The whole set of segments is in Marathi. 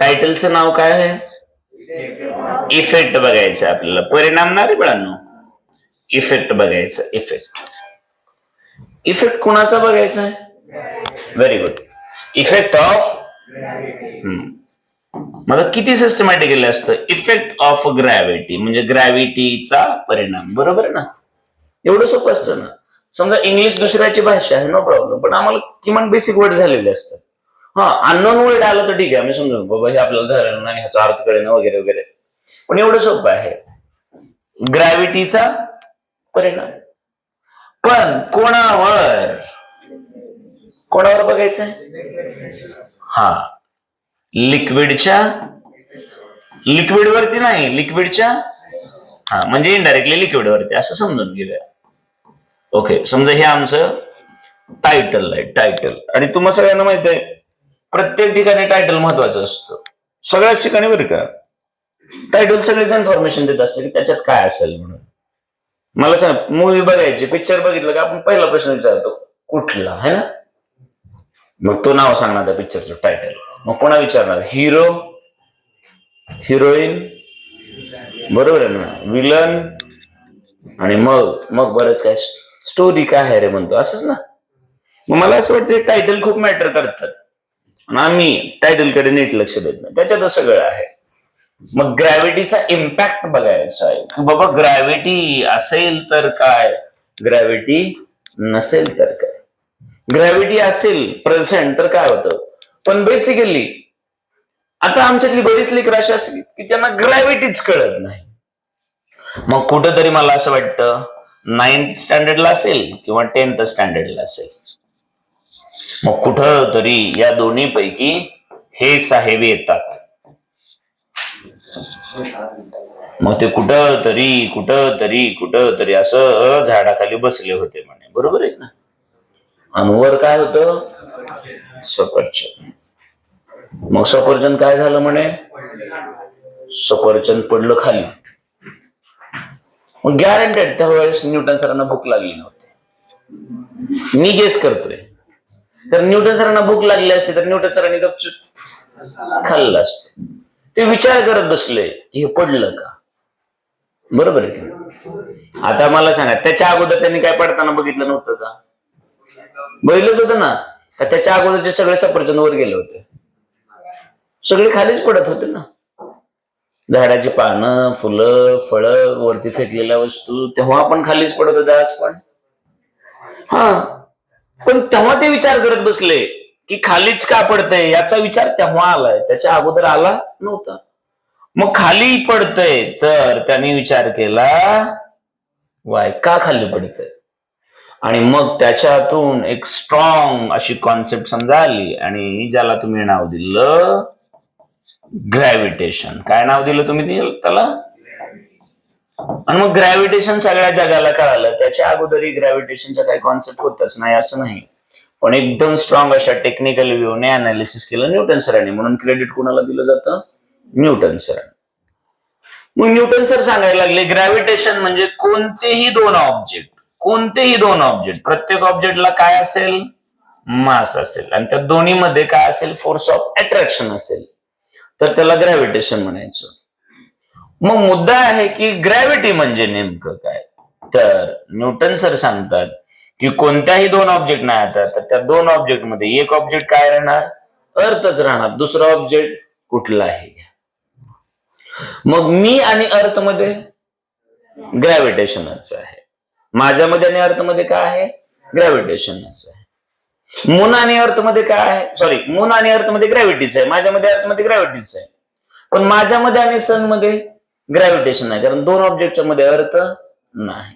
टायटलचं नाव काय आहे? इफेक्ट बघायचं आपल्याला. परिणाम ना रे बाळांनो, इफेक्ट बघायचं. इफेक्ट कुणाचा बघायचा आहे? Very good. Effect of. मला किती सिस्टमॅटिकली असतं? इफेक्ट ऑफ ग्रॅव्हिटी म्हणजे ग्रॅव्हिटीचा परिणाम. बरोबर आहे ना? एवढं सोपं असतं ना. समजा इंग्लिश दुसऱ्याची भाषा आहे, नो प्रॉब्लेम, पण आम्हाला किमान बेसिक वर्ड झालेले असतात. हा, अननोन वर्ड आलं तर ठीक आहे, आम्ही समजून बाबा हे आपल्याला झालेलं नाही, ह्याचा अर्थ कळेना वगैरे वगैरे, पण एवढं सोपं आहे. ग्रॅव्हिटीचा परिणाम. पण कोणावर बघायचंय? हा, लिक्विडवरती नाही, लिक्विडच्या, हा म्हणजे इनडायरेक्टली लिक्विडवरती असं समजून घेऊया. ओके, समजा हे आमचं टायटल आहे, टायटल. आणि तुम्हाला सगळ्यांना माहित आहे प्रत्येक ठिकाणी टायटल महत्वाचं असतं, सगळ्याच ठिकाणी. बरं का, टायटल सगळेच इन्फॉर्मेशन देत असते की त्याच्यात काय असेल म्हणून. मला सांग, मूवी बघायची, पिक्चर बघितलं का आपण पहिला प्रश्न विचारतो कुठला, है ना? मग तो नाव सांगणार त्या पिक्चरचं टायटल. मग कोणा विचारणार? हिरो, हिरोईन, बरोबर आहे ना, विलन, आणि मग बरंच काय स्टोरी काय आहे रे म्हणतो, असंच ना. मग मला असं वाटतं टायटल खूप मॅटर करतात आणि आम्ही टायटलकडे नीट लक्ष देत नाही, त्याच्यातच सगळं आहे. मग ग्रॅव्हिटीचा इम्पॅक्ट बघायचा आहे की बाबा ग्रॅव्हिटी असेल तर काय, ग्रॅव्हिटी नसेल तर काय. ग्रॅव्हिटी असेल प्रेझेंट तर काय होतं, पण बेसिकली आता आमच्यातली बरीच लेकरं अशी असली की त्यांना ग्रॅव्हिटीच कळत नाही. मग कुठंतरी मला असं वाटतं 9th स्टँडर्डला असेल किंवा 10th स्टँडर्डला असेल, मग कुठं तरी या दोन्ही पैकी हे साहेब येतात. मग ते कुठं तरी असं झाडाखाली बसले होते म्हणे, बरोबर आहे ना. आणि वर काय होतं? सफरचंद. मग सफरचंद काय झालं म्हणे? सफरचंद पडलं खाली. मग गॅरंटेड त्यावेळेस न्यूटन सरांना भूक लागली नव्हती, मी गेस करतोय. तर न्यूटन सरांना भूक लागली असते तर न्यूटन सरांनी गपचूप खाल्लं असतं. ते विचार करत बसले हे पडलं का, बरोबर आहे की. आता मला सांगा, त्याच्या अगोदर त्यांनी काय पडताना बघितलं नव्हतं का? बघितलंच होतं ना. त्याच्या अगोदरचे सगळे सफरचंद वर गेले होते, सगळे खालीच पडत होते ना. झाडाची पानं, फुलं, फळं, वरती फेकलेल्या वस्तू तेव्हा पण खालीच पडत होत्या, आज पण. हा, पण तेव्हा ते विचार करत बसले की खालीच का पडतंय, याचा विचार तेव्हा आलाय, त्याच्या अगोदर आला नव्हता. मग खाली पडतंय तर त्यांनी विचार केला वाय का खाली पडतंय, आणि मग त्याच्यातून एक स्ट्रॉंग अशी कॉन्सेप्ट समजा आली, आणि ज्याला तुम्ही नाव दिलं ग्रॅव्हिटेशन. काय नाव दिलं तुम्ही त्याला? आणि मग ग्रॅव्हिटेशन सगळ्या जगाला कळालं. त्याच्या अगोदरही ग्रॅव्हिटेशनच्या काही कॉन्सेप्ट होतच नाही असं नाही, पण एकदम स्ट्रॉंग अशा टेक्निकल व्ह्यूने अनालिसिस केलं न्यूटन सरांनी, म्हणून क्रेडिट कोणाला दिलं जातं? न्यूटन सरांनी. मग न्यूटन सर सांगायला लागले ग्रॅव्हिटेशन म्हणजे कोणतेही दोन ऑब्जेक्ट, प्रत्येक ऑब्जेक्टला काय असेल? मास असेल, आणि त्या दोन्ही मध्ये काय असेल? फोर्स ऑफ अट्रॅक्शन असेल, तर त्याला ग्रॅव्हिटेशन म्हणायचं. मग मुद्दा आहे की ग्रॅव्हिटी म्हणजे नेमकं काय? तर न्यूटन सर सांगतात की कोणत्याही दोन ऑब्जेक्ट नाही आता, तर त्या दोन ऑब्जेक्ट मध्ये एक ऑब्जेक्ट काय राहणार? अर्थच राहणार, दुसरा ऑब्जेक्ट कुठलाही. मग मी आणि अर्थ मध्ये ग्रॅव्हिटेशनच आहे, माझ्यामध्ये आणि अर्थ मध्ये काय आहे? ग्रॅव्हिटेशनच आहे. मून आणि अर्थ मध्ये काय आहे? सॉरी, मून आणि अर्थ मध्ये ग्रॅव्हिटीच आहे, माझ्यामध्ये अर्थ मध्ये ग्रॅव्हिटीच आहे. पण माझ्यामध्ये आणि सन मध्ये ग्रॅव्हिटेशन नाही, कारण दोन ऑब्जेक्टच्या मध्ये अर्थ नाही.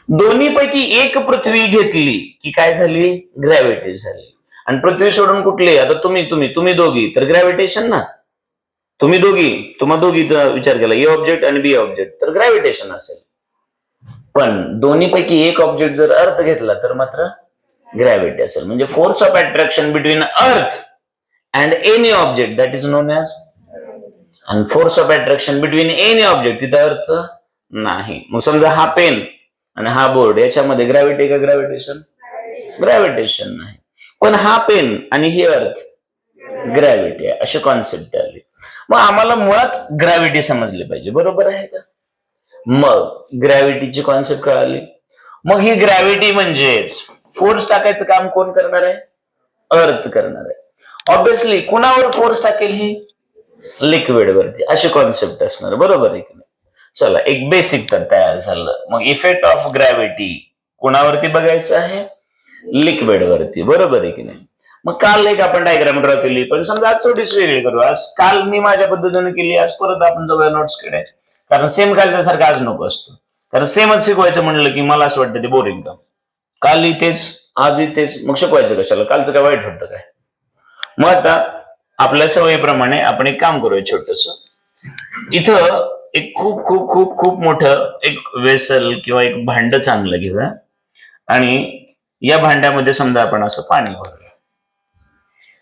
दोन्ही पैकी एक पृथ्वी घेतली की काय झाली? ग्रॅव्हिटी झाली. आणि पृथ्वी सोडून कुठली? आता तुम्ही दोघी तर ग्रॅव्हिटेशन ना. तुम्हा दोघी विचार केला, ए ऑब्जेक्ट आणि बी ऑब्जेक्ट, तर ग्रॅव्हिटेशन असेल. पण दोन्ही पैकी एक ऑब्जेक्ट जर अर्थ घेतला तर मात्र ग्रॅव्हिटी असेल. म्हणजे force of attraction between earth and any object that is known as, आणि force of attraction between any object तिथं अर्थ नाही. मग समजा हा पेन आणि हा बोर्ड, याच्यामध्ये ग्रॅव्हिटी का ग्रॅव्हिटेशन? ग्रॅव्हिटेशन नाही. पण हा पेन आणि ही अर्थ ग्रॅव्हिटी आहे, अशी कॉन्सेप्ट आली. मग आम्हाला मुळात ग्रॅव्हिटी समजली पाहिजे, बरोबर आहे का? मग ग्रॅव्हिटीची कॉन्सेप्ट कळाली. मग ही ग्रॅव्हिटी म्हणजेच फोर्स टाकायचं काम कोण करणार आहे? अर्थ करणार आहे. ऑब्विसली कुणावर फोर्स टाकेल? ही लिक्विड वरती. अशी कॉन्सेप्ट असणार, बरोबर आहे की नाही? चला, एक बेसिक तर तयार झालं. मग इफेक्ट ऑफ ग्रॅव्हिटी कुणावरती बघायचं आहे? लिक्विड वरती, बरोबर आहे की नाही? मग काल एक आपण डायग्राम ड्रॉ केली, पण समजा आज थोडीच वेगळी करू. आज काल मी माझ्या पद्धतीने केली, आज परत आपण जाऊया नोट्सकडे. कारण सेम कालच्या सारखं आज नको असतो. कारण सेमच शिकवायचं म्हणलं की मला असं वाटतं ते बोरिंग काम. काल इथेच, आज इथेच, मग शिकवायचं कशाला? कालचं काय वाईट होतं काय? मग आता आपल्या सवयीप्रमाणे आपण एक काम करूया छोटस. इथं एक खूप खूप खूप खूप मोठं एक वेसल किंवा एक भांड चांगलं घेऊया आणि या भांड्यामध्ये समजा आपण असं पाणी भरूया.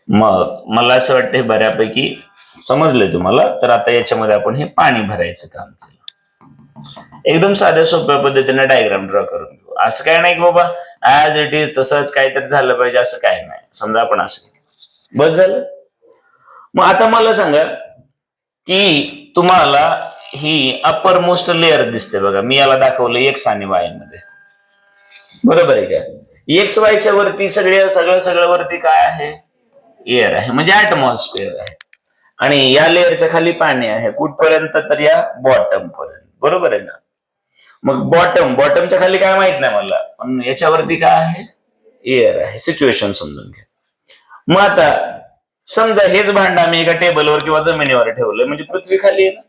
मग मला असं वाटतं बऱ्यापैकी समजलंय तुम्हाला. तर आता याच्यामध्ये आपण हे पाणी भरायचं काम केलं. एकदम साध्या सोप्या पद्धतीने डायग्राम ड्रॉ करून घेऊ. असं काय नाही की बाबा ऍज इट इज तसंच काहीतरी झालं पाहिजे असं काय नाही. समजा आपण असं केलं, बस झालं. मग आता मला सांगा की तुम्हाला ही अप्पर मोस्ट लेअर दिसते बघा. मी याला दाखवलं एक्स आणि वाय मध्ये, बरोबर आहे का? एक्स वायच्या वरती सगळं वरती काय आहे? एअर आहे, म्हणजे ऍटमॉस्फिअर आहे. आणि या लेअरच्या खाली पाणी आहे. कुठपर्यंत? तर या बॉटम पर्यंत, बरोबर आहे ना? मग बॉटमच्या खाली काय माहित नाही मला, पण याच्यावरती काय आहे? एअर आहे. सिच्युएशन समजून घ्या. मग आता समजा हेच भांड आम्ही एका टेबलवर किंवा जमिनीवर ठेवलं, म्हणजे पृथ्वी खाली आहे ना.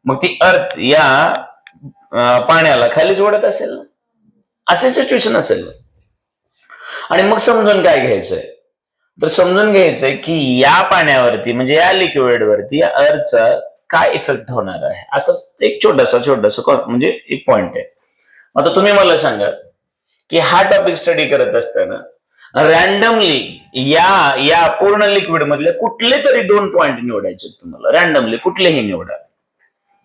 मग ती अर्थ या पाण्याला खालीच ओढत असेल ना, असे सिच्युएशन असेल. आणि मग समजून काय घ्यायचंय? तर समजून घ्यायचंय की या पाण्यावरती म्हणजे या लिक्विड वरती या अर्थचा काय इफेक्ट होणार आहे. असंच एक छोटस म्हणजे एक पॉइंट आहे. आता तुम्ही मला सांगा की हा टॉपिक स्टडी करत असताना रॅन्डमली या पूर्ण लिक्विड मधले कुठले तरी 2 पॉइंट निवडायचे तुम्हाला. रॅन्डमली कुठलेही निवडा.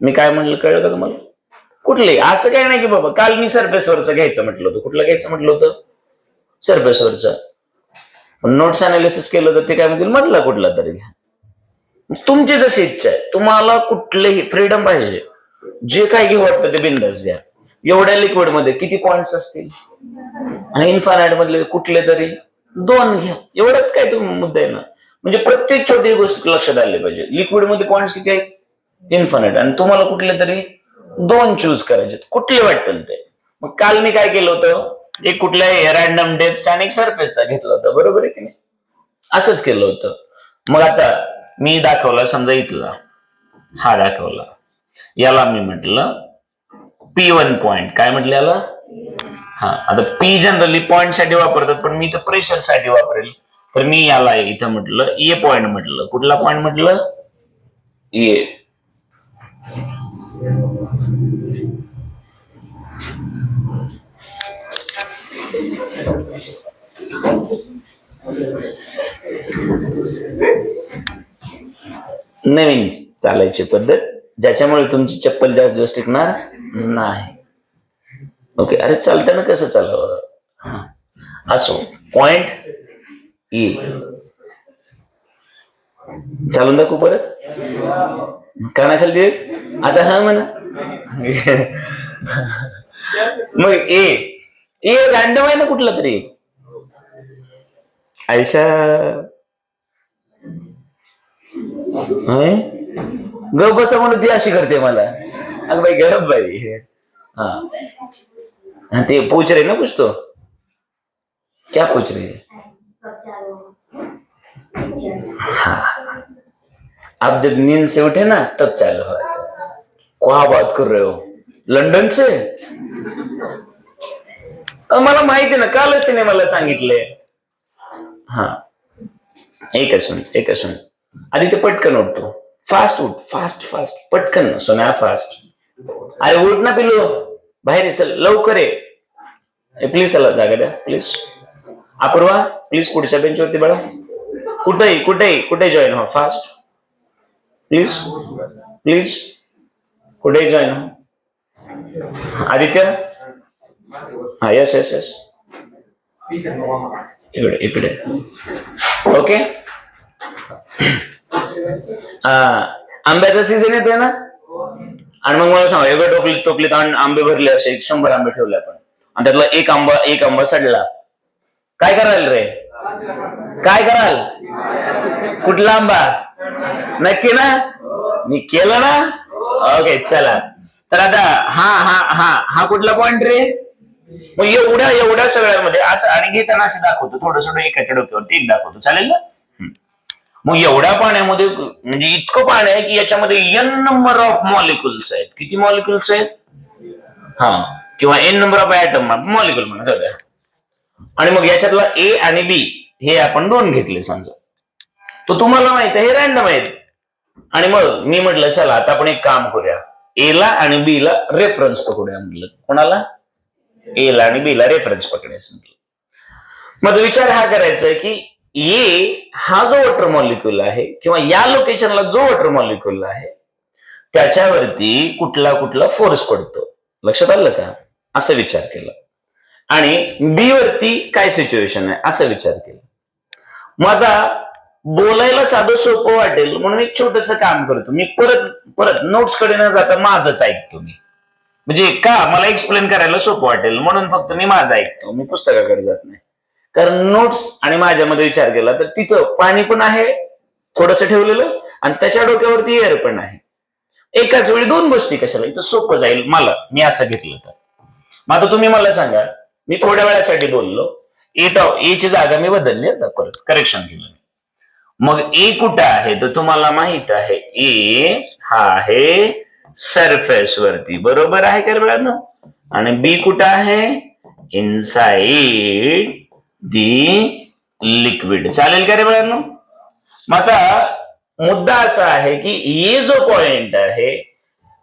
मी काय म्हणलं कळलं का तुम्हाला? कुठले? असं काय नाही की बाबा काल मी सरफेसवरचं घ्यायचं म्हटलं होतं. कुठलं घ्यायचं म्हटलं होतं? सरफेसवरचं. नोट्स अनालिसिस केलं तर ते काय म्हणतील मधला कुठला तरी घ्या. तुमची जशी इच्छा आहे, तुम्हाला कुठलेही फ्रीडम पाहिजे. जे काय घेऊ वाटतं ते बिंदास घ्या. एवढ्या लिक्विड मध्ये किती पॉइंट्स असतील? आणि इन्फानाइट मधले कुठले तरी 2 घ्या. एवढंच काय तुम्ही मुद्दा आहे ना. म्हणजे प्रत्येक छोटी गोष्ट लक्षात आली पाहिजे. लिक्विड मध्ये पॉइंट्स किती आहेत? इन्फानाइट. आणि तुम्हाला कुठले तरी 2 चूज करायचे, कुठले वाटतील ते. मग काल मी काय केलं होतं? एक कुठल्याही रॅन्डम डेप्थचा आणि एक सरफेसचा घेतला होता, बरोबर आहे की नाही? असंच केलं होतं. मग आता मी दाखवला समजा इथला हा दाखवला, याला मी म्हटलं P1 पॉइंट. काय म्हटलं याला? हा. आता P जनरली पॉइंट साठी वापरतात, पण मी तर प्रेशर साठी वापरेल. तर मी याला इथं म्हटलं ए पॉइंट म्हटलं. कुठला पॉइंट म्हटलं? ए. नवीन चालायची पद्धत ज्याच्यामुळे तुमची चप्पल जास्त दिवस टिकणार नाही. ओके. अरे चालताना कसं चालावं? असो. पॉइंट ए चालून दाखवू परत. कानाखाली आता हा म्हणा. मग ए रॅन्डम आहे ना कुठला तरी. आयशा गप बसा म्हणून ती अशी करते मला. अगं बाई गप बाई. हा ते पूछ रहे ना कुछ तो. क्या पूछ रहे? हाँ, आप जब नींद से उठे ना तब चालू हो. क्या बात कर रहे हो? लंडन से? मला माहिती ना, कालच तिने मला सांगितले. हा एकच मिनिट आधी ते पटकन उठतो. फास्ट उठ, फास्ट पटकन सोन्या फास्ट. अरे उठ ना पिलो, बाहेर चल लवकर ये. प्लीज चला जागा द्या प्लीज. अपूर्वा प्लीज पुढच्या बेंचवरती बघा. कुठेही जॉईन हो फास्ट प्लीज कुठेही जॉईन हो. आदित्य हा यस इकडे ओके. आंब्याचा सीझन येतोय ना, आणि मग मला सांगा एवढ्या टोपलीत टोपलीत आंबे भरले, असे 100 आंबे ठेवले आपण, आणि त्यातला एक आंबा सडला, काय कराल रे? काय कराल? कुठला आंबा? नक्की ना? मी केलं ना? ओके चला. तर आता हा हा हा हा कुठला पॉइंट रे? मग एवढ्या सगळ्यामध्ये असं आणि घेताना असं दाखवतो, थोडं एकाच्या डोक्यावरती एक दाखवतो, चालेल ना? मग एवढ्या पाण्यामध्ये म्हणजे इतकं पाणी आहे की याच्यामध्ये एन नंबर ऑफ मॉलिक्युल्स आहेत. किती मॉलिक्युल्स आहेत? हा, किंवा N number of atom molecule म्हणा सगळ्या. आणि मग याच्यातला ए आणि बी हे आपण 2 घेतले समजा, तर तुम्हाला माहित आहे हे रॅन्डम आहेत. आणि मग मी म्हटलं चला आता आपण एक काम करूया, ए ला आणि बी ला रेफरन्स पकडूया. म्हटलं कोणाला? ए ला आणि बी ला रेफरन्स पकडायचं. मग विचार हा करायचा की ए हा जो वॉटर मॉलिक्यूल आहे किंवा या लोकेशनला जो वॉटर मॉलिक्यूल आहे त्याच्यावरती कुठला कुठला फोर्स पडतो, लक्षात आलं का? असं विचार केला. आणि बी वरती काय सिच्युएशन आहे असं विचार केला. मग आता बोलायला साधं सोपं वाटेल म्हणून एक छोटस काम करतो मी, परत नोट्स कडे न जाता माझंच ऐकतो मी. म्हणजे का मला एक्सप्लेन करायला सोपं वाटेल म्हणून फक्त मी माझं ऐकतो, मी पुस्तकाकडे जात नाही. कारण नोट्स आणि माझ्यामध्ये विचार केला तर तिथं पाणी पण आहे थोडस ठेवलेलं, आणि त्याच्या डोक्यावरती एअर पण आहे. एकाच वेळी 2 गोष्टी कशाला? इथं सोपं जाईल मला, मी असं घेतलं तर. मग आता तुम्ही मला सांगा, मी थोड्या वेळासाठी बोललो, ए ची जागा मी बदलली, परत करेक्शन केलं. मग ए कुठं आहे तर तुम्हाला माहित आहे ए हा आहे सरफेस वरती, बरोबर आहे का मित्रांनो? आणि बी कुठं आहे? इनसाइड दी लिक्विड, चालेल का रे मित्रांनो? मग आता मुद्दा असा आहे की ए जो पॉइंट आहे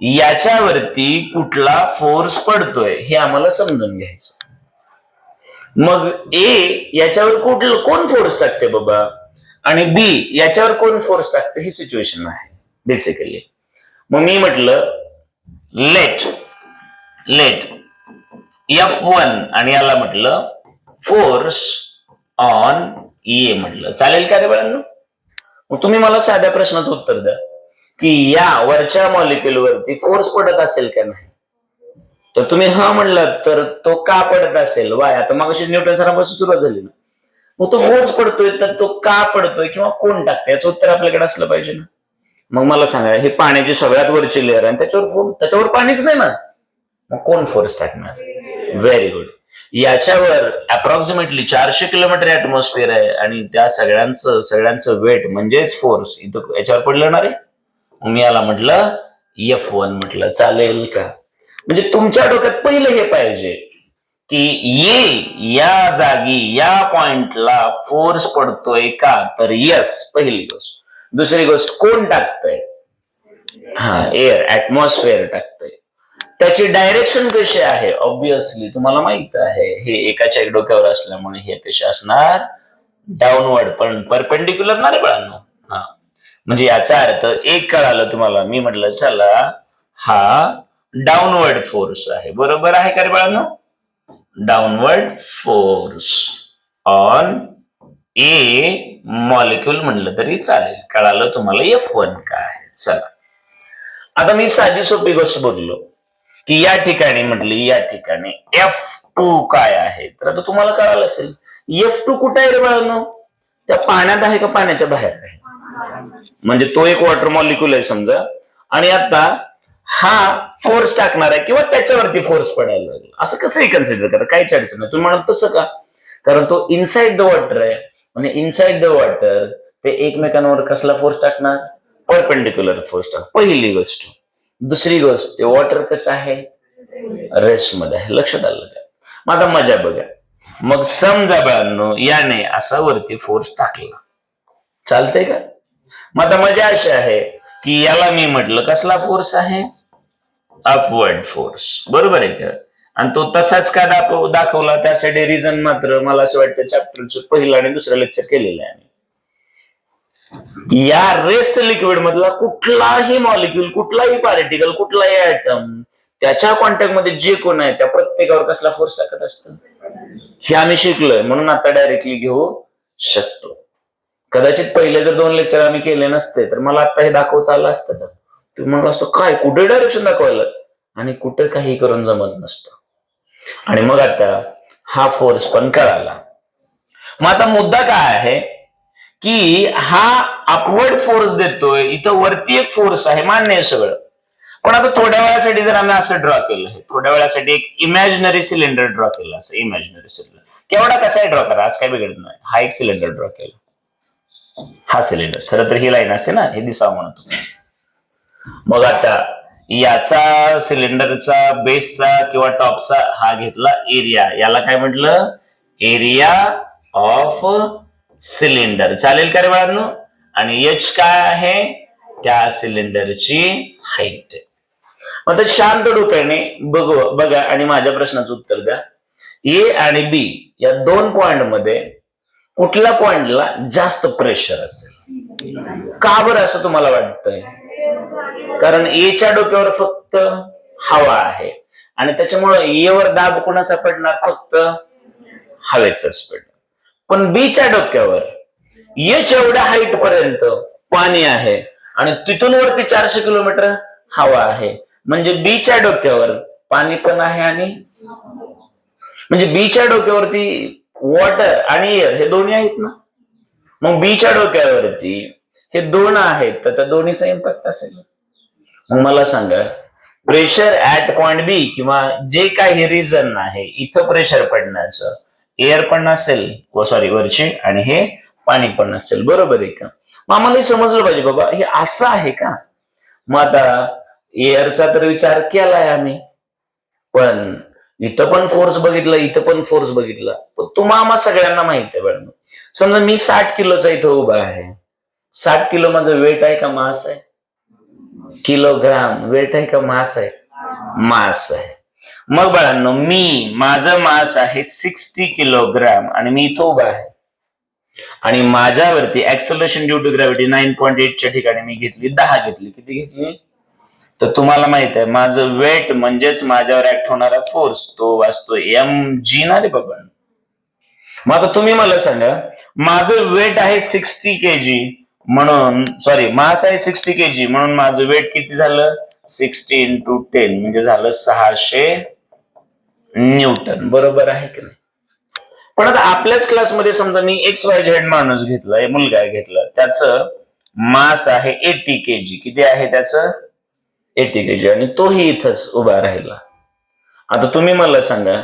याच्यावरती कुठला फोर्स पडतोय हे आम्हाला समजून घ्यायचं. मग ए याच्यावर कोण फोर्स टाकते बाबा, आणि बी याच्यावर कोण फोर्स टाकते, ही सिच्युएशन आहे बेसिकली. मग मी म्हटलं लेट F1 आणि याला म्हटलं फोर्स ऑन ए म्हटलं, चालेल का रे बाळांनो? मग तुम्ही मला साध्या प्रश्नाचं उत्तर द्या की या वरच्या मॉलिक्युल वरती फोर्स पडत असेल का नाही? तर तुम्ही हा म्हणलात तर तो का पडत असेल? वाय? आता मग न्यूटन सरांपासून सुरुवात झाली ना. मग तो फोर्स पडतोय तर तो का पडतोय किंवा कोण टाकतोय याचं उत्तर आपल्याकडे असलं पाहिजे ना. मग मला सांगा, हे पाण्याची सगळ्यात वरची लेअर आहे, त्याच्यावर पाणीच नाही ना, मग कोण फोर्स टाकणार? Very good. याच्यावर अप्रॉक्सिमेटली 400 किलोमीटर ऍटमॉस्फिअर आहे आणि त्या सगळ्यांचं वेट म्हणजेच फोर्स इथं याच्यावर पडलं ना रे. मी याला म्हटलं F1 म्हटलं, चालेल का? म्हणजे तुमच्या डोक्यात पहिलं हे पाहिजे की या जागी या पॉइंटला फोर्स पडतोय का, तर यस पहिली गोष्ट. दुसरी गोष्ट कोण टाकतंय? हा, एअर, ऍटमॉस्फिअर टाकतंय. त्याची डायरेक्शन कशी आहे? ऑब्विसली तुम्हाला माहित आहे, हे एकाच्या एक डोक्यावर असल्यामुळे हे कसे असणार? डाऊनवर्ड, पण परपेंडिक्युलर ना रे बाळांनो. हा, म्हणजे याचा अर्थ एक कळालं तुम्हाला. मी म्हटलं चला हा डाऊनवर्ड फोर्स आहे, बरोबर आहे का रे बाळांनो? Downward force on A molecule म्हणलं तरी चालेल. कळालं तुम्हाला F1 काय आहे? चला आता मी साधी सोपी गोष्ट बोललो की या ठिकाणी म्हटली, या ठिकाणी F2 काय आहे? तर आता तुम्हाला कळालं असेल F2 कुठे आहे रे बाळांनो? त्या पाण्यात आहे का पाण्याच्या बाहेर आहे? म्हणजे तो एक वॉटर मॉलिक्यूल आहे समजा, आणि आता हा फोर्स टाकणार आहे किंवा त्याच्यावरती फोर्स पडायला लागला, असं कसंही कन्सिडर करा, काहीच अडचण नाही. तुम्ही म्हणाल तसं का? कारण तो इनसाइड द वॉटर आहे, आणि इनसाइड द वॉटर ते एकमेकांवर कसला फोर्स टाकणार? परपेंडिक्युलर फोर्स टाक, पहिली गोष्ट. दुसरी गोष्ट, ते वॉटर कसं आहे? रेस्ट मध्ये आहे, लक्षात आलं का? मग आता मजा बघा. मग समजा बाळांनो याने असा वरती फोर्स टाकला, चालतंय का? मग आता मजा अशी आहे की याला मी म्हटलं कसला फोर्स आहे? अपवर्ड फोर्स, बरोबर आहे का? आणि तो तसाच का दाखवला त्यासाठी रिझन मात्र मला असं वाटतं चॅप्टरचं पहिलं आणि दुसरं लेक्चर केलेलं आहे. या रेस्ट लिक्विड मधला कुठलाही मॉलिक्यूल, कुठलाही पार्टिकल, कुठलाही ऍटम त्याच्या कॉन्टॅक्ट मध्ये जे कोण आहे त्या प्रत्येकावर कसला फोर्स टाकत असतं हे आम्ही शिकलोय, म्हणून आता डायरेक्टली घेऊ शकतो. कदाचित पहिले जर 2 लेक्चर आम्ही केले नसते तर मला आता हे दाखवता आलं असतं. तुम्ही म्हणला असतो काय कुठे डायरेक्शन दाखवायला, आणि कुठे काही करून जमत नसतं. आणि मग आता हा फोर्स पण कळाला. मग आता मुद्दा काय आहे की हा अपवर्ड फोर्स देतोय, इथं वरती एक फोर्स आहे, मान्य आहे सगळं. पण आता थोड्या वेळासाठी जर आम्ही असं ड्रॉ केलं आहे, थोड्या वेळासाठी एक इमॅजिनरी सिलेंडर ड्रॉ केलं, असं इमॅजिनरी सिलेंडर केवढा कसाही ड्रॉ करा, आज काय बिघडत नाही. हा एक सिलेंडर ड्रॉ केला, हा सिलेंडर, खरं तर ही लाईन असते ना, हे दिसावं म्हणतो. मग आता याचा सिलेंडरचा बेसचा किंवा टॉपचा हा घेतला एरिया, याला काय म्हटलं, एरिया ऑफ सिलेंडर. चालेल का रे बाळांनो? आणि एच काय आहे, त्या सिलेंडरची हाईट. मग शांत डोक्याने बघा आणि माझ्या प्रश्नाचं उत्तर द्या. ए आणि बी या दोन पॉइंट मध्ये कुठल्या पॉइंटला जास्त प्रेशर असेल? का बरं असं तुम्हाला वाटतंय? कारण एच्या डोक्यावर फक्त हवा आहे आणि त्याच्यामुळे एवर दाब कोणाचा पडणार? फक्त हवेचाच पडणार. पण बीच्या डोक्यावर एच एवढ्या हाईट पर्यंत पाणी आहे आणि तिथून वरती 400 किलोमीटर हवा आहे. म्हणजे बीच्या डोक्यावर पाणी पण आहे आणि म्हणजे बीच्या डोक्यावरती वॉटर आणि एअर हे दोन्ही आहेत ना. मग बीच्या डोक्यावरती हे दोन आहेत तर त्या दोन्हीचा इम्पॅक्ट असेल. मग मला सांगा, प्रेशर ऍट पॉइंट बी किंवा जे काही रिझन आहे इथं प्रेशर पडण्याचं, एअर पण नसेल सॉरी वरची आणि हे पाणी पण नसेल, बरोबर आहे का? मग आम्हाला हे समजलं पाहिजे बाबा हे असं आहे का. मग आता एअरचा तर विचार केलाय आम्ही, पण इथं पण फोर्स बघितला, इथं पण फोर्स बघितला. पण तुम्हाला सगळ्यांना माहित आहे बरं, समजा मी 60 किलोचा इथं उभा आहे. 60 किलो माझं वेट आहे का मास आहे? किलोग्राम वेट आहे का मास आहे? मास आहे. मग बाळांनो माझं मास आहे 60 किलोग्राम आणि मी इथं उभा आहे आणि माझ्यावरती ऍक्सलरेशन ड्यू टू ग्रॅव्हिटी 9.8 च्या ठिकाणी मी घेतली 10 घेतली. किती घेतली? तर तुम्हाला माहित आहे माझं वेट म्हणजेच माझ्यावर ऍक्ट होणारा फोर्स तो वाचतो mg ना रे बाबा. मग आता तुम्ही मला सांगा, माझं वेट आहे 60 kg म्हणून सॉरी मास आहे 60 kg म्हणून माझं वेट किती झालं? 60 into 10 म्हणजे झालं 600 न्यूटन, बरोबर आहे की नाही? पण आता आपल्याच क्लासमध्ये समजा मी XYZ माणूस घेतला, मुलगा घेतला, त्याचं मास आहे 80 kg. किती आहे त्याचं? 80 kg आणि तोही इथंच उभा राहिला. आता तुम्ही मला सांगा,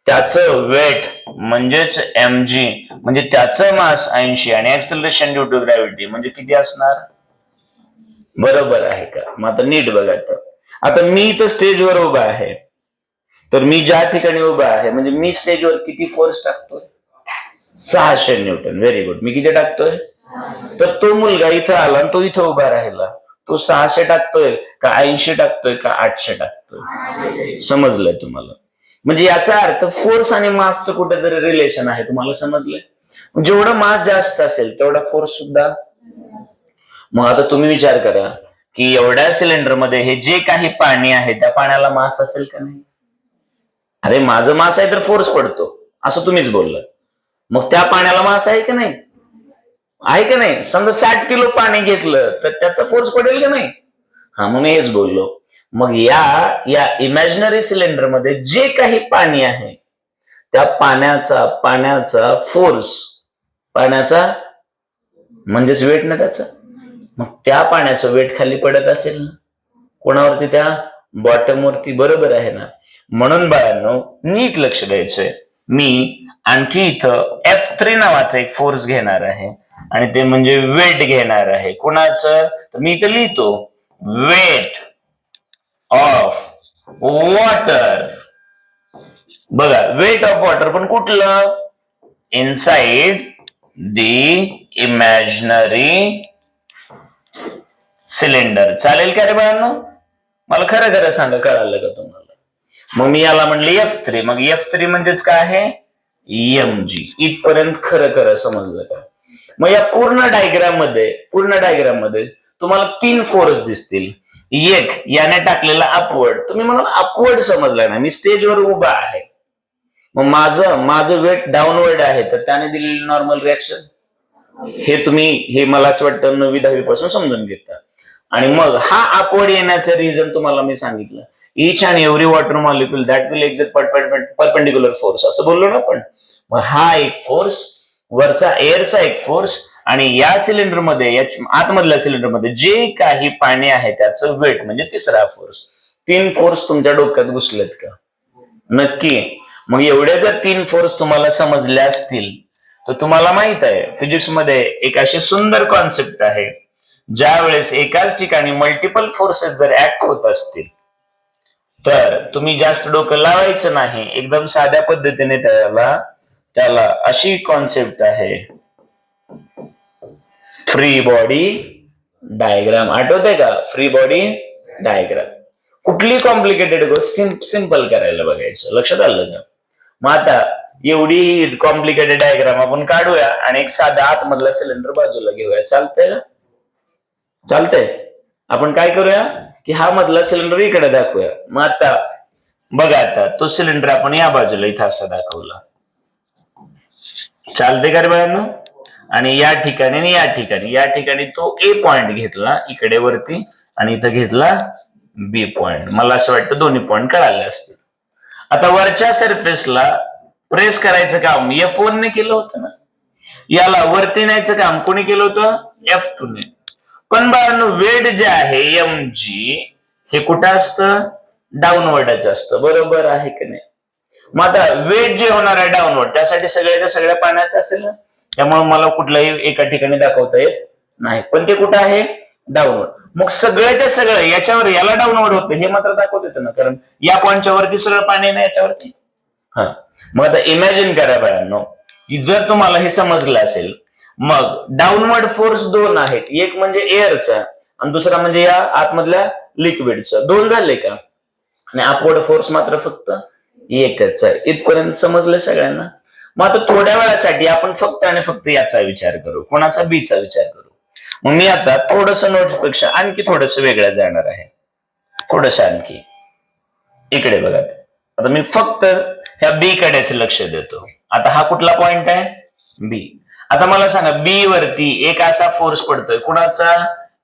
त्याचं वेट म्हणजेच mg म्हणजे त्याचं मास 80 आणि ऍक्सलरेशन ड्यू टू ग्रॅव्हिटी म्हणजे किती असणार? बरोबर आहे का? मग आता नीट बघा. आता मी इथं स्टेजवर उभा आहे, तर मी ज्या ठिकाणी उभा आहे म्हणजे मी स्टेजवर किती फोर्स टाकतोय? 600 न्यूटन. Very good. मी किती टाकतोय? तर तो मुलगा इथं आला आणि तो इथं उभा राहिला, तो 600 टाकतोय का 80 टाकतोय का 800 टाकतोय? समजलंय तुम्हाला? म्हणजे याचा अर्थ फोर्स आणि मासचं कुठेतरी रिलेशन आहे. तुम्हाला समजलंय? जेवढं मास जास्त असेल तेवढा फोर्स सुद्धा. मग आता तुम्ही विचार करा की एवढ्या सिलेंडर मध्ये हे जे काही पाणी आहे त्या पाण्याला मास असेल का नाही? अरे माझं मास आहे तर फोर्स पडतो असं तुम्हीच बोललात. मग त्या पाण्याला मास आहे का नाही? आहे का नाही? समजा 60 किलो पाणी घेतलं तर त्याचा फोर्स पडेल का नाही? हा, मग मी हेच बोललो. मग या इमॅजिनरी सिलेंडर मध्ये जे काही पाणी आहे त्या पाण्याचा फोर्स, पाण्याचा म्हणजेच वेट ना त्याचा, मग त्या पाण्याचं वेट खाली पडत असेल ना कोणावरती? त्या बॉटम वरती, बरोबर आहे ना? म्हणून बाळांनो नीट लक्ष द्यायचंय. मी आणखी इथं F3 नावाचा एक फोर्स घेणार आहे आणि ते म्हणजे वेट घेणार आहे. कुणाचं? तर मी इथं लिहितो वेट ऑफ वॉटर. बघा वेट ऑफ वॉटर पण कुठलं? Inside the imaginary cylinder. चालेल का रे बाळांनो? मला खरं खरं सांगा, कळालं का तुम्हाला? मग मी याला म्हणले F3. मग F3 म्हणजेच काय आहे? mg. इथपर्यंत खरं खरं समजलं का? मग या पूर्ण डायग्राम मध्ये तुम्हाला 3 फोर्स दिसतील. एक याने टाकलेला अपवर्ड, तुम्ही म्हणाल अपवर्ड समजला ना, मी स्टेजवर उभा आहे, मग माझं वेट डाऊनवर्ड आहे तर त्याने दिलेली नॉर्मल रिॲक्शन. हे मला असं वाटतं 9वी 10वी पासून समजून घेता. आणि मग हा अपवर्ड येण्याचं रिझन तुम्हाला मी सांगितलं. Each and every water molecule that will exit perpendicular force असं बोललो ना आपण. मग हा एक फोर्स, वरचा एअरचा एक फोर्स, आणि या सिलेंडरमध्ये, या आतमधल्या सिलेंडरमध्ये जे काही पाणी आहे त्याचं वेट म्हणजे तिसरा फोर्स. 3 फोर्स तुमच्या डोक्यात घुसलेत का? नक्की. मग एवढे जर 3 फोर्स तुम्हाला समजले असतील तर तुम्हाला माहित आहे फिजिक्स मध्ये एक अशी सुंदर कॉन्सेप्ट आहे, ज्या वेळेस एकाच ठिकाणी मल्टिपल फोर्सेस जर ऍक्ट होत असतील तर तुम्ही जास्त डोकं लावायचं नाही, एकदम साध्या पद्धतीने त्याला अशी कॉन्सेप्ट आहे, फ्री बॉडी डायग्राम. आठवतंय का? Free body diagram. कुठली कॉम्प्लिकेटेड गोष्ट सिंपल करायला बघायचं. लक्षात आलं का? मग आता एवढी कॉम्प्लिकेटेड डायग्राम आपण काढूया आणि एक साधा आतमधला सिलेंडर बाजूला घेऊया. चालतंय का? चालतंय. आपण काय करूया की हा मधला सिलेंडर इकडे दाखवूया. मग आता बघा, आता तो सिलेंडर आपण या बाजूला इथं असा दाखवला. चालतंय का रे बाळांनो? आणि या ठिकाणी आणि या ठिकाणी तो ए पॉइंट घेतला इकडे वरती आणि इथं घेतला बी पॉइंट. मला असं वाटतं दोन्ही पॉइंट कळाले असतील. आता वरच्या सरफेसला प्रेस करायचं काम F1 ने केलं होतं ना, याला वरती न्यायचं काम कोणी केलं होतं? F2 ने. पण बाळांनो वेट जे आहे mg हे कुठं असतं? डाऊनवर्डच असतं. बरोबर आहे की नाही? मग आता वेट जे होणार आहे डाऊनवर्ड, त्यासाठी सगळ्या पाण्याचं असेल ना, त्यामुळे मला कुठलाही एका ठिकाणी दाखवता येत नाही. पण ते कुठं आहे? डाऊनवर्ड. मग सगळ्याच्या सगळं याच्यावर याला डाऊनवर्ड होतं हे मात्र दाखवत येतं ना, कारण या पॉइंटच्या वरती सगळं पाणी आहे ना याच्यावरती. हा, मग आता इमॅजिन करा बाळांनो की जर तुम्हाला हे समजलं असेल, मग डाऊनवर्ड फोर्स 2 आहेत. एक म्हणजे एअरचा आणि दुसरा म्हणजे या आतमधल्या लिक्विडचा. 2 झाले का? आणि अपवर्ड फोर्स मात्र फक्त एकच आहे. इथपर्यंत समजलं सगळ्यांना? मग आता थोड्या वेळासाठी आपण फक्त आणि फक्त याचा विचार करू. कोणाचा? बीचा विचार करू. मग मी आता थोडस नोट्स पेक्षा आणखी थोडस वेगळं जाणार आहे. थोडस आणखी इकडे बघा. आता मी फक्त ह्या बी कडेच लक्ष देतो. आता हा कुठला पॉइंट आहे? बी. आता मला सांगा, बी वरती एक असा फोर्स पडतोय. कुणाचा?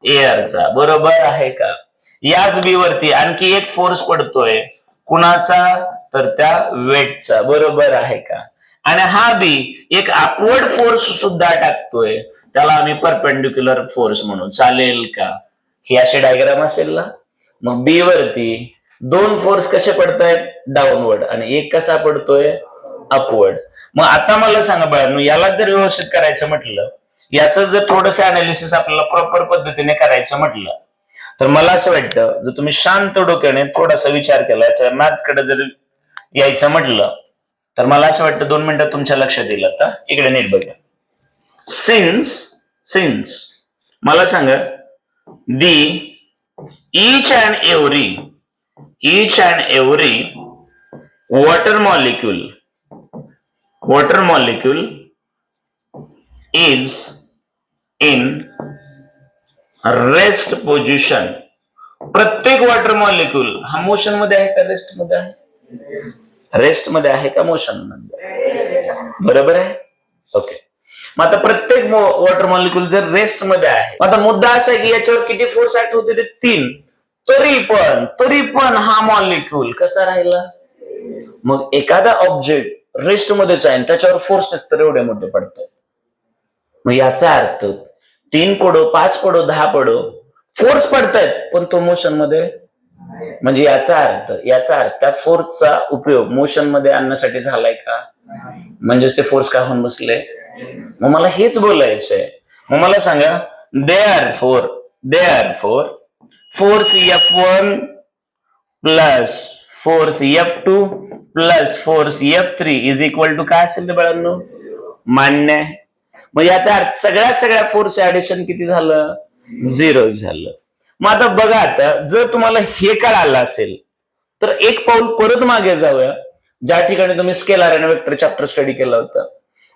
एअरचा. बरोबर आहे का? याच बी वरती आणखी एक फोर्स पडतोय. कुणाचा? तर त्या वेटचा. बरोबर आहे का? आणि हा बी एक अपवर्ड फोर्स सुद्धा टाकतोय, त्याला आम्ही परपेंडिक्युलर फोर्स म्हणून. चालेल का? ही अशी डायग्राम असेल ना. मग बी वरती 2 फोर्स कसे पडतायत? डाऊनवर्ड. आणि एक कसा पडतोय? अपवर्ड. मग आता मला सांगा बाळांनो, याला जर व्यवस्थित करायचं म्हटलं, याचं जर थोडंसं अनालिसिस आपल्याला प्रॉपर पद्धतीने करायचं म्हटलं, तर मला असं वाटतं जर तुम्ही शांत डोक्याने थोडासा विचार केला, याच्या मॅथ कडे जर यायचं म्हटलं, तर मला असं वाटतं 2 मिनिटं तुमच्या लक्षात येईल. आता इकडे नीट बघा. सिन्स मला सांगा, each and every water molecule is in rest position. प्रत्येक वॉटर मॉलिक्यूल हा मोशन मध्ये आहे का रेस्ट मध्ये आहे? रेस्ट मध्ये आहे का मोशन मध्ये? बरोबर आहे. ओके. मग आता प्रत्येक वॉटर मॉलिक्यूल जर रेस्ट मध्ये आहे, आता मुद्दा असा आहे की याच्यावर किती फोर्स ऍक्ट होते? ते 3. तरी पण हा मॉलिक्यूल कसा राहिला? मग एखादा ऑब्जेक्ट रेस्ट मध्येच आहे त्याच्यावर फोर्स तर एवढे मोठे पडतात. मग याचा अर्थ 3 पडो, 5 पडो, 10 पडो फोर्स पडतायत, पण तो मोशन मध्ये. म्हणजे याचा अर्थ त्या फोर्सचा उपयोग मोशन मध्ये आणण्यासाठी झालाय का? म्हणजेच ते फोर्स का होऊन बसले? मग मला हेच बोलायचंय. मग मला सांगा, therefore force F1 plus force F2 plus force F3 is equal to काय असेल ते बाळांनो? मान्य आहे. मग याचा अर्थ सगळ्या फोर्स ऍडिशन किती झालं? 0 झालं. मग आता बघा, आता जर तुम्हाला हे कळालं असेल तर एक पाऊल परत मागे जाऊया, ज्या ठिकाणी तुम्ही स्केलर आणि वेक्टर चॅप्टर स्टडी केला होता.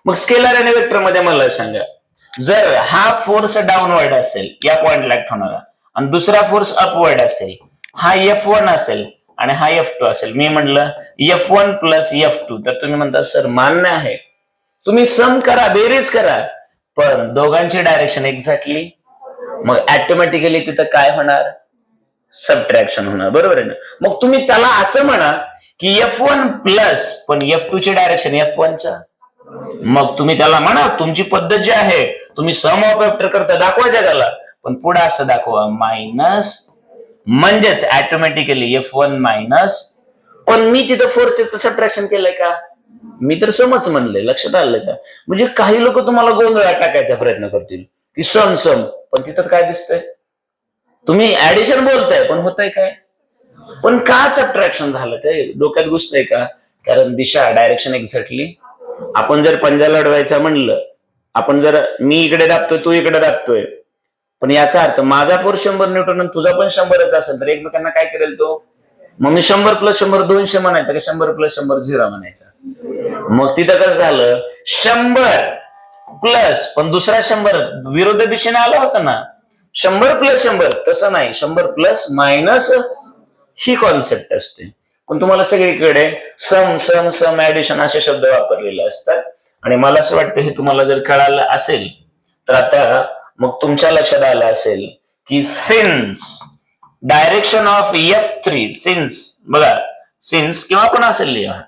मग स्केलर आणि वेक्टर मध्ये मला सांगा, जर हा फोर्स डाऊनवर्ड असेल या पॉइंटला ऍक्ट होणारा आणि दुसरा फोर्स अपवर्ड असेल, हा F1 असेल आणि हा F2 असेल. मी म्हटलं F1 प्लस F2, तर तुम्ही म्हणता सर मान्य आहे, तुम्ही सम करा, बेरीज करा, पण दोघांची डायरेक्शन एक्झॅक्टली मग ऑटोमॅटिकली तिथं काय होणार, सबट्रॅक्शन होणार, बरोबर आहे ना. मग तुम्ही त्याला असं म्हणा की F1 प्लस, पण F2 ची डायरेक्शन F1 च्या, मग तुम्ही त्याला म्हणा, तुमची पद्धत जी आहे तुम्ही सम ऑफ फॅक्टर करता दाखवा जगाला, पण पुढे असं दाखवा मायनस, म्हणजेच ऑटोमॅटिकली F1 मायनस. पण मी तिथं फोर्सचं सबट्रॅक्शन केलंय का, मी तर समच म्हणलंय, लक्षात आलं का. म्हणजे काही लोक तुम्हाला गोंधळात टाकायचा प्रयत्न करतील की सम सम, पण तिथं काय दिसतंय, तुम्ही ऍडिशन बोलताय पण होतंय काय, पण का सबट्रॅक्शन झालं ते डोक्यात घुसतंय का, कारण दिशा डायरेक्शन एक्झॅक्टली. आपण जर पंजा लढवायचा म्हणलं, आपण जर मी इकडे दाबतोय तू इकडे दाबतोय, पण याचा अर्थ माझा फोर्स 100 न्यूटन आणि तुझा पण 100च असेल, तर एकमेकांना काय करेल तो, मग मी 100 प्लस 100 200 म्हणायचं का 100 प्लस 100 0 म्हणायचा. मग तिथं कसं झालं, 100 प्लस, पण दुसरा 100 विरोध दिशेने आला होता ना, 100 प्लस 100, तसं नाही, 100 प्लस मायनस ही कॉन्सेप्ट असते. पण तुम्हाला सगळीकडे सम सम सम ऍडिशन असे शब्द वापरलेले असतात, आणि मला असं वाटतं हे तुम्हाला जर कळालं असेल तर आता मग तुमच्या लक्षात आलं असेल की since direction of F3, since बघा, सिन्स किंवा आपण असेल लिहा,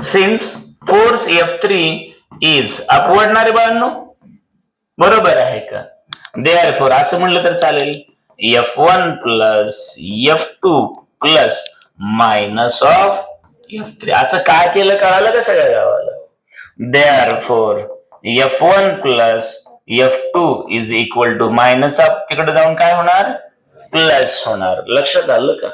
since force F3 is upward ना रे बाळांनो, बरोबर आहे का. देअरफॉर असं म्हणलं तर चालेल, F1 plus F2 plus minus of F3. असं काय केलं कळालं का सगळ्या गावाला. Therefore F1 plus F2 is equal to minus of, तिकडे जाऊन काय होणार, प्लस होणार. लक्षात आलं का.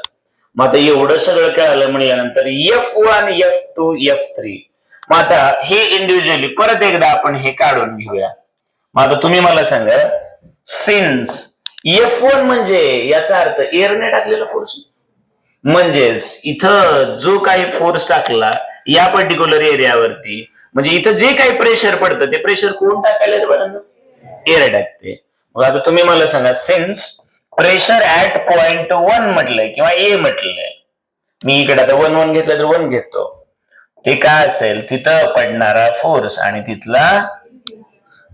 मग आता एवढं सगळं कळालं म्हणल्यानंतर F1 F2 F3, मग आता हे इंडिव्हिज्युअली परत एकदा आपण हे काढून घेऊया. मग आता तुम्ही मला सांगा, सिन्स F1 म्हणजे याचा अर्थ एअरने टाकलेला फोर्स, म्हणजेच इथं जो काही फोर्स टाकला या पर्टिक्युलर एरियावरती, म्हणजे इथं जे काही प्रेशर पडतं ते प्रेशर कोण टाकायला बघा, एअर टाकते. मग आता तुम्ही मला सांगा, सिन्स प्रेशर ऍट पॉइंट 1 म्हटलंय किंवा ए म्हटलंय, मी इकडे आता 1 1 घेतलं तर 1 घेतो, ते काय असेल तिथं पडणारा फोर्स आणि तिथला,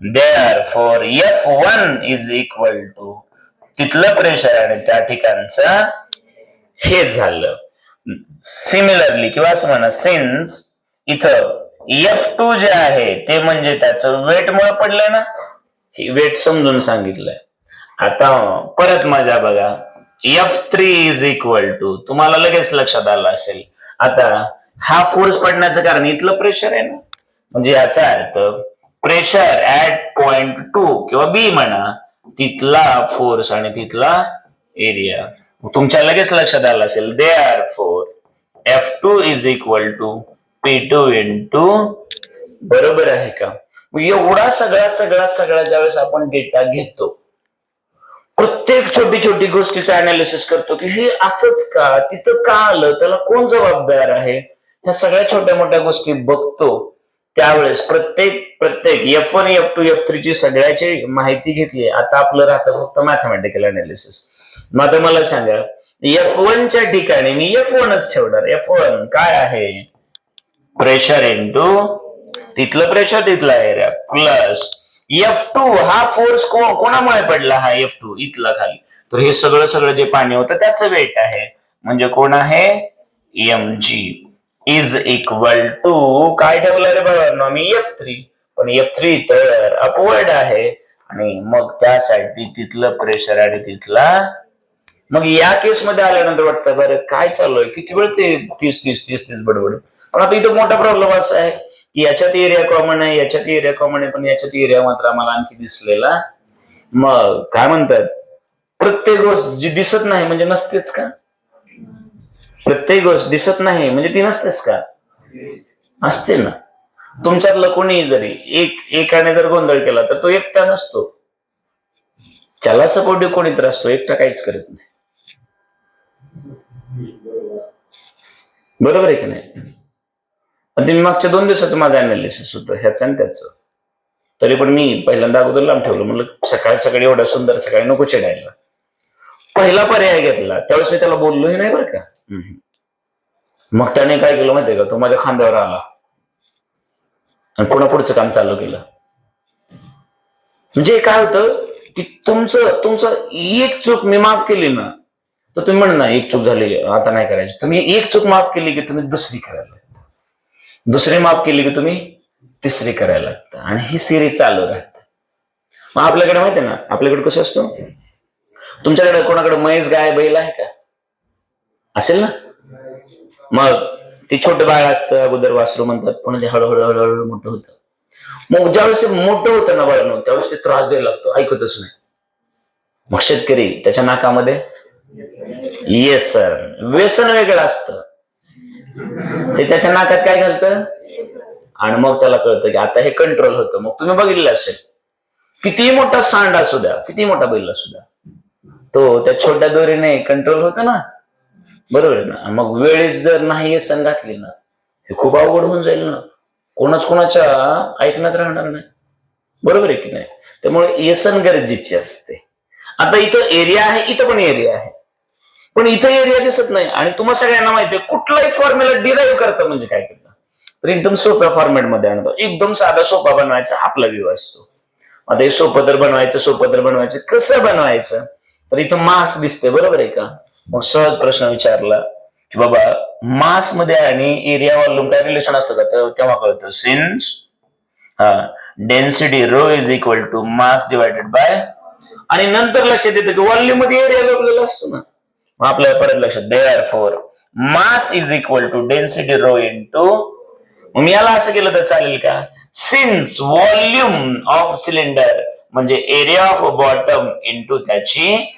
therefore F1 is equal to तिथलं प्रेशर आणि त्या ठिकाणचं हे झालं. सिमिलरली किंवा असं म्हणा, सिन्स इथं F2 जे आहे ते म्हणजे त्याचं वेट मुळे पडलंय ना, ही वेट समजून सांगितलंय. आता परत मजा बघा, F3 इज इक्वल टू, तुम्हाला लगेच लक्षात आलं असेल, आता हा फोर्स पडण्याचं कारण इथलं प्रेशर आहे ना, म्हणजे याचा अर्थ प्रेशर ऍट पॉइंट 2 किंवा बी म्हणा, तिथला फोर्स आणि तिथला एरिया. तुमच्या लगेच लक्षात आलं असेल, therefore F2 is equal to P2 into, बरोबर आहे का. एवढा सगळा ज्यावेळेस आपण डेटा घेतो, प्रत्येक छोटी छोटी गोष्टीचं अनालिसिस करतो की हे असंच का, तिथं का आलं, त्याला कोण जबाबदार आहे, ह्या सगळ्या छोट्या मोठ्या गोष्टी बघतो, त्यावेळेस प्रत्येक F1 F2 F3 ची सगळ्याची माहिती घेतली. आता आपलं राहतं फक्त मॅथमॅटिकल अनालिसिस. मग आता मला सांगा, F1 च्या ठिकाणी मी F1च ठेवणार. F1 काय आहे, प्रेशर इंटू तिथलं प्रेशर तिथला एरिया, प्लस F2 हा फोर्स कोणामुळे पडला, हा F2 इथला खाली, तर हे सगळं जे पाणी होतं त्याचं वेट आहे, म्हणजे कोण आहे, mg इज इक्वल टू काय ठेवलं रे बाबा मी F3, पण F3 तर अपवर्ड आहे, आणि मग त्यासाठी तिथलं प्रेशर आणि तिथला. मग या केस मध्ये आल्यानंतर वाटतं बरं काय चालू आहे, किती वेळ ते 30 बडबड. पण आता इथं मोठा प्रॉब्लेम असा आहे की याच्यात एरिया कॉमन आहे, याच्यात एरिया कॉमन आहे, पण याच्यात एरिया मात्र आम्हाला आणखी दिसलेला. मग काय म्हणतात, प्रत्येक गोष्ट जी दिसत नाही म्हणजे नसतेच का, प्रत्येक गोष्ट दिसत नाही म्हणजे ती नसतेच का, असते ना. तुमच्यातलं कोणी जरी एकाने जर गोंधळ केला तर तो एकटा नसतो, त्याला सपोर्टिव्ह कोणीतरी असतो, एकटा काहीच करत नाही, बरोबर आहे की नाही. तुम्ही मागच्या 2 दिवसाचं माझं अनालिसिस होतं ह्याचं आणि त्याचं, तरी पण मी पहिल्यांदा अगोदर लांब ठेवलं, म्हणलं सकाळी एवढा सुंदर सकाळी नको चिडायला. पहिला पर्याय घेतला त्यावेळेस मी त्याला बोललोही नाही बरं का. मग त्याने काय केलं माहितीये का, तो माझ्या खांद्यावर आला आणि पुन्हा पुढचं काम चालू केलं. म्हणजे काय होतं की तुमचं एक चूक मी माफ केली ना, तर तुम्ही म्हणणार एक चूक झाली आता नाही करायची. तुम्ही एक चूक माफ केली की तुम्ही दुसरी करायला लागता, दुसरी माफ केली की तुम्ही तिसरी करायला लागता, आणि ही सिरीज चालू राहते. मग आपल्याकडे माहिती ना, आपल्याकडे कसं असतं, तुमच्याकडे कोणाकडे म्हैस गाय बैल आहे का? असेल ना. मग ते छोटं बाळ असतं, अगोदर वासरू म्हणतात, पण ते हळूहळू हळूहळू मोठं होतं. मग ज्यावेळेस ते मोठं होतं ना बाळांनो, त्यावेळेस ते त्रास द्यायला लागतो, ऐकतच नाही. मग शेतकरी त्याच्या नाकामध्ये येस सर व्यसन वेगळं असतं, ते त्याच्या नाकात काय घालतं, आणि मग त्याला कळतं की आता हे कंट्रोल होतं. मग तुम्ही बघितलं असेल, किती मोठा सांड असू द्या, किती मोठा बैल असू द्या, तो त्या छोट्या दोरीने कंट्रोल होतं ना, बरोबर आहे ना. मग वेळेस जर नाही व्यसन घातली ना, हे खूप अवघड होऊन जाईल ना, कोणाच्या ऐकण्यात राहणार नाही, बरोबर आहे की नाही. त्यामुळे व्यसन गरजेची असते. आता इथं एरिया आहे, इथं पण एरिया आहे, पण इथं एरिया दिसत नाही. आणि तुम्हाला सगळ्यांना माहिती आहे, कुठलाही फॉर्म्युला डिराईव्ह करतं म्हणजे काय करतं, तर एकदम सोप्या फॉर्मॅट मध्ये आणतो, एकदम साधा सोपा बनवायचा आपला व्ह्यू असतो. आता हे सोपं तर बनवायचं कसं बनवायचं, तर इथं मास दिसते, बरोबर आहे का. मग सहज प्रश्न विचारला की बाबा मास मध्ये आणि एरिया वॉल्यूम काय रिलेशन असतं का, तर तेव्हा कळतं since density rho is equal to mass divided by, आणि नंतर लक्षात येतं की व्हॉल्यूम मध्ये एरिया जोडलेला असतो ना. मग आपल्याला परत लक्षात, therefore mass is equal to density rho into, मग याला असं केलं तर चालेल का, सिन्स व्हॉल्यूम ऑफ सिलेंडर म्हणजे एरिया ऑफ बॉटम इंटू त्याची,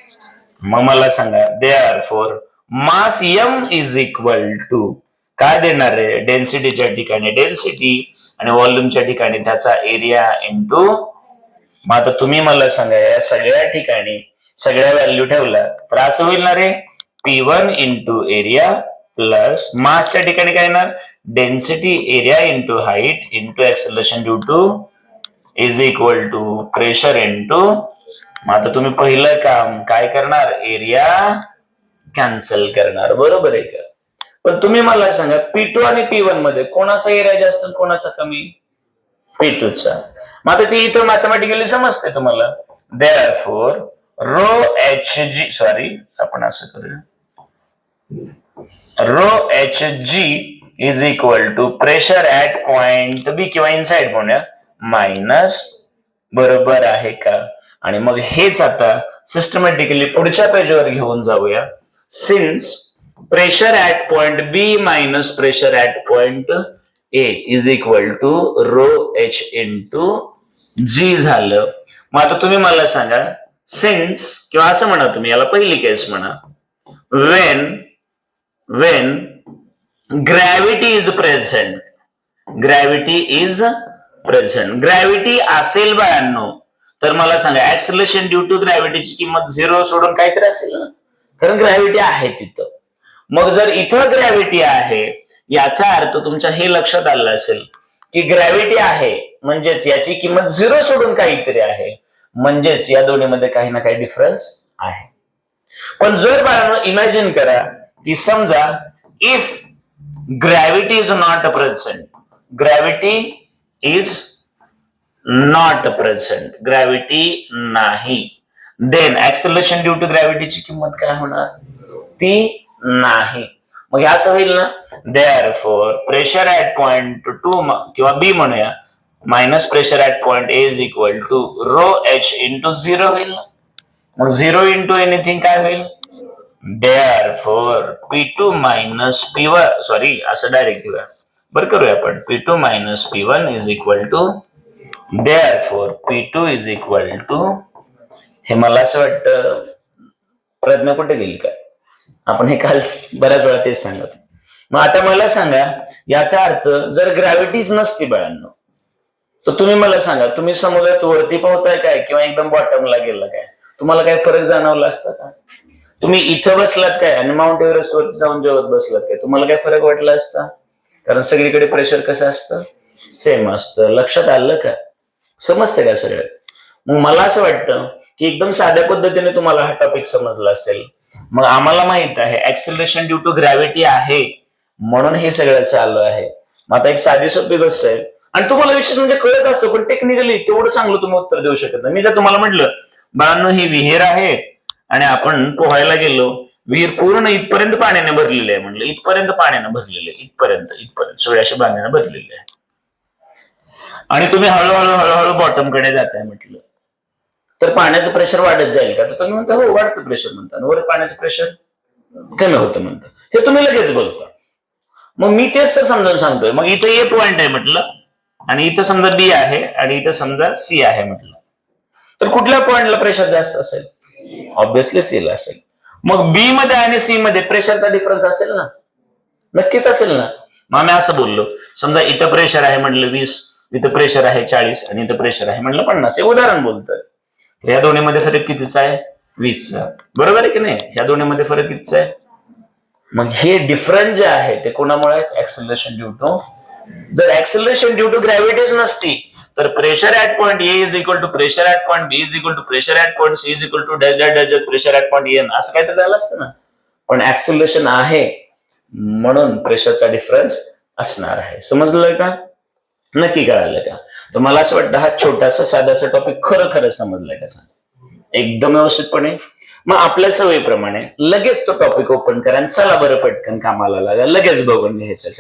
मग मला सांगा therefore mass m is equal to काय देणार आहे, डेन्सिटीच्या ठिकाणी डेन्सिटी आणि व्हॉल्यूमच्या ठिकाणी त्याचा एरिया इंटू. मग आता तुम्ही मला सांगा, या सगळ्या ठिकाणी सगळ्या व्हॅल्यू ठेवल्या तर असं होईल ना रे, P1 इंटू एरिया प्लस मासच्या ठिकाणी काय येणार, density area into height into acceleration due to is equal to pressure into. मग आता तुम्ही पहिलं काम काय करणार, एरिया कॅन्सल करणार, बरोबर आहे का. पण तुम्ही मला सांगा, P2 आणि P1 मध्ये कोणाचा एरिया जास्त कोणाचा कमी, P2 चा. मग आता ती इथं मॅथमॅटिकली समजते तुम्हाला. Therefore rho h g, sorry आपण असं करूया, rho h g is equal to pressure at point B किंवा इनसाइड म्हणूया मायनस, बरोबर आहे का. आणि मग हेच आता सिस्टमॅटिकली पुढच्या पेजवर घेऊन जाऊया. Since pressure at point B minus pressure at point A is equal to rho H into g झालं. मग आता तुम्ही मला सांगा, सिन्स किंवा असं म्हणा तुम्ही, याला पहिली केस म्हणा, when gravity is present, gravity असेल बाळांनो, तर मला सांगा ऍक्सलरेशन ड्यू टू ग्रॅव्हिटीची किंमत 0 सोडून काहीतरी असेल ना, कारण ग्रॅव्हिटी आहे तिथं. मग जर इथं ग्रॅव्हिटी आहे, याचा अर्थ तुमच्या हे लक्षात आलं असेल की ग्रॅव्हिटी आहे म्हणजेच याची किंमत 0 सोडून काहीतरी आहे, म्हणजेच या दोन्हीमध्ये काही ना काही डिफरन्स आहे. पण जर बाळांनो इमॅजिन करा की समजा if gravity is not present, gravity नाही, देन ऍक्सेलरेशन ड्यू टू ग्रॅव्हिटीची किंमत काय होणार, ती नाही. मग असं होईल ना, देअरफॉर प्रेशर ऍट पॉइंट 2 किंवा बी म्हणूया minus pressure at point A is equal to rho H into 0 होईल ना. मग 0 इंटू एनिथिंग काय होईल, therefore P2 minus P1, sorry असं डायरेक्ट घेऊया, बरं करूया आपण, P2 minus P1 is equal to, therefore P2 is equal to, हे मला असं वाटतं प्रज्ञा कुठे गेली का, आपण हे काल बऱ्याच वेळा तेच सांगत. मग आता मला सांगा, याचा अर्थ जर ग्रॅव्हिटीच नसती बाळांनो, तर तुम्ही मला सांगा, तुम्ही समुद्रात वरती पोहताय काय किंवा एकदम बॉटमला गेला काय, तुम्हाला काय फरक जाणवला असता का. तुम्ही इथं बसलात काय आणि माउंट एव्हरेस्ट वरती जाऊन जेवत बसलात काय, तुम्हाला काय फरक वाटला असता, कारण सगळीकडे प्रेशर कसं असतं, सेम असतं. लक्षात आलं का, समजतं का सगळं. मग मला असं वाटतं की एकदम साध्या पद्धतीने तुम्हाला हा टॉपिक समजला असेल. मग आम्हाला माहित आहे ऍक्सेलरेशन ड्यू टू ग्रॅव्हिटी आहे म्हणून हे सगळं चालू आहे. मग आता एक साधी सोपी गोष्ट आहे, आणि तुम्हाला विशेष म्हणजे कळत असतं, पण टेक्निकली तेवढं चांगलं तुम्ही उत्तर देऊ शकत नाही. मी जर तुम्हाला म्हटलं बाळांनो ही विहीर आहे आणि आपण पोहायला गेलो, विहीर पूर्ण इथपर्यंत पाण्याने भरलेली आहे म्हणलं, इथपर्यंत पाण्याने भरलेले, इथपर्यंत सोळ्याशे बांधण्याने भरलेले आहे. आणि तुम्ही हळूहळू हळूहळू बॉटम कडे जाताय म्हटलं, तर पाण्याचं प्रेशर वाढत जाईल का? तर तुम्ही म्हणता हो वाढतं प्रेशर म्हणता, वर पाण्याचं प्रेशर कमी होतं म्हणतं, हे तुम्ही लगेच बोलता. मग मी तेच तर समजावून सांगतोय. मग इथं ए पॉइंट आहे म्हटलं, आणि इथं समजा बी आहे, आणि इथं समजा सी आहे म्हटलं, तर कुठल्या पॉइंटला प्रेशर जास्त असेल? ऑब्विसली सी ला असेल. मग बी मध्ये आणि सी मध्ये प्रेशरचा डिफरन्स असेल ना, नक्कीच असेल ना. मग आम्ही असं बोललो, समजा इथं प्रेशर आहे म्हटलं 20, इथं प्रेशर आहे 40, आणि इथं प्रेशर आहे म्हटलं 50, हे उदाहरण बोलतोय. तर या दोन्हीमध्ये फरक कितीचा आहे? 20चा. बरोबर आहे की नाही? ह्या दोन्हीमध्ये फरक कितीचा आहे? मग हे डिफरन्स जे आहे ते कोणामुळे आहेत? Acceleration due to. जर ऍक्सेलरेशन ड्यू टू ग्रॅव्हिटीच नसती तर pressure at point A is equal to pressure at point B is equal to pressure at point C is equal to dash dash dash pressure at point N, असं काय तर झालं असतं ना. पण ऍक्सेलरेशन आहे म्हणून प्रेशरचा डिफरन्स असणार आहे. समजलं का? नक्की कळालं का? तर मला असं वाटतं हा छोटासा साधासा टॉपिक खरं समजलाय का? एकदम व्यवस्थितपणे. मग आपल्या सवयीप्रमाणे लगेच तो टॉपिक ओपन करा आणि चला बरं पटकन कामाला लागा, लगेच बघून घ्यायचं.